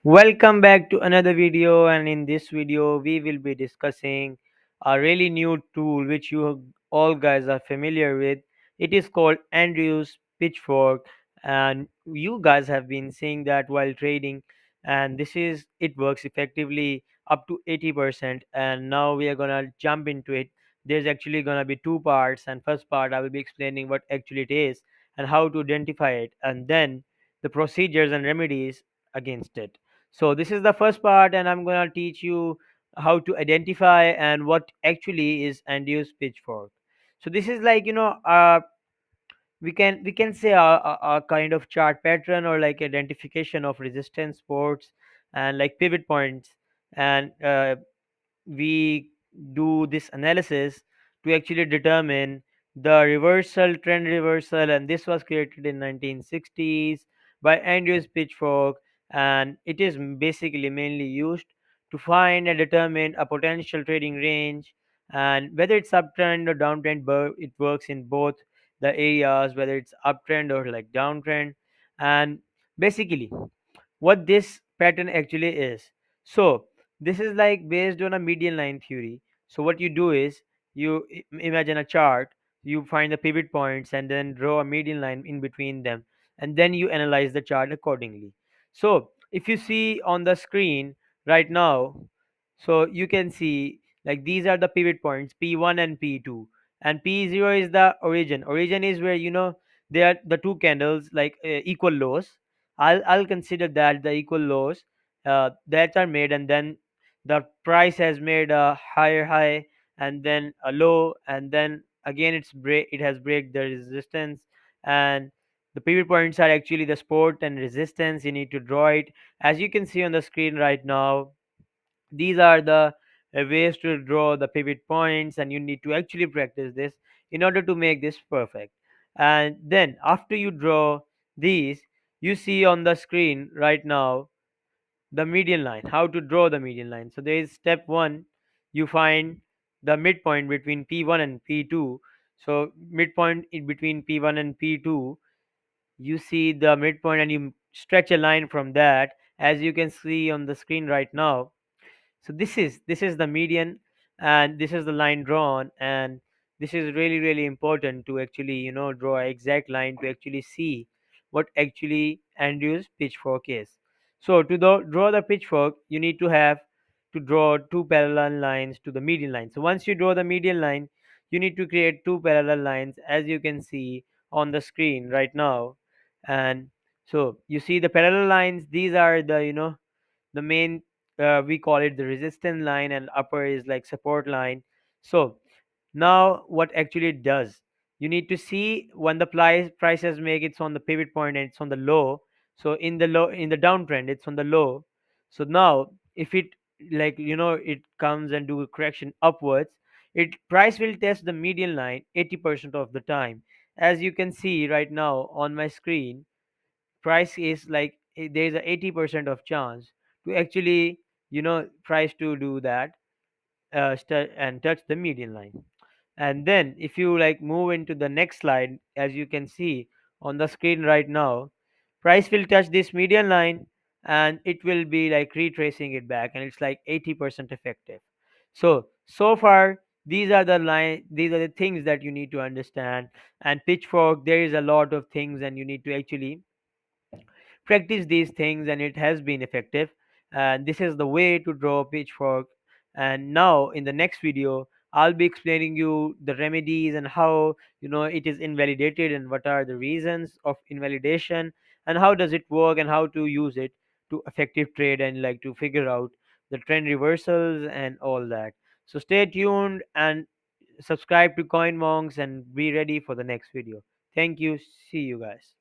Welcome back to another video, and in this video we will be discussing a really new tool which you all guys are familiar with. It is called Andrews Pitchfork, and you guys have been seeing that while trading, and it works effectively up to 80%. And now we are gonna jump into it. There's actually gonna be two parts, and first part I will be explaining what actually it is and how to identify it, and then the procedures and remedies against it. So this is the first part, and I'm gonna teach you how to identify and what actually is Andrews pitchfork. So this is like we can say a kind of chart pattern or like identification of resistance supports and like pivot points, and we do this analysis to actually determine the reversal trend reversal, and this was created in 1960s by Andrews Pitchfork, and it is basically mainly used to find and determine a potential trading range, and whether it's uptrend or downtrend, but it works in both the areas, whether it's uptrend or like downtrend. And basically what this pattern actually is. So this is like based on a median line theory. So what you do is imagine a chart, you find the pivot points and then draw a median line in between them, and then you analyze the chart accordingly. So if you see on the screen right now, so you can see like these are the pivot points P1 and P2, and P0 is the origin is where they are the two candles like equal lows. I'll consider that the equal lows that are made, and then the price has made a higher high and then a low, and then again it has break the resistance, and the pivot points are actually the support and resistance. You need to draw it as you can see on the screen right now. These are the ways to draw the pivot points, and you need to actually practice this in order to make this perfect. And then after you draw these, you see on the screen right now the median line, how to draw the median line. So there is step 1, you find the midpoint between P1 and P2. So midpoint in between P1 and P2, you see the midpoint and you stretch a line from that, as you can see on the screen right now. So this is the median, and this is the line drawn, and this is really really important to actually draw an exact line to actually see what actually Andrews pitchfork is. So to draw the pitchfork, you need to draw two parallel lines to the median line. So once you draw the median line, you need to create two parallel lines, as you can see on the screen right now. And so you see the parallel lines, these are the main, we call it the resistance line, and upper is like support line. So now what actually it does, you need to see when the prices make it's on the pivot point and it's on the low. So in the downtrend it's on the low. So now if it like it comes and do a correction upwards, it price will test the median line 80% of the time. As you can see right now on my screen, price is like there's a 80% of chance to actually price to do that, and touch the median line. And then if you like move into the next slide, as you can see on the screen right now, price will touch this median line, and it will be like retracing it back, and it's like 80% effective. So far these are the things that you need to understand. And pitchfork, there is a lot of things, and you need to actually practice these things, and it has been effective. And this is the way to draw a pitchfork. And now in the next video, I'll be explaining you the remedies and how it is invalidated, and what are the reasons of invalidation, and how does it work, and how to use it to effective trade, and like to figure out the trend reversals and all that. So stay tuned and subscribe to Coinmonks, and be ready for the next video. Thank you. See you guys.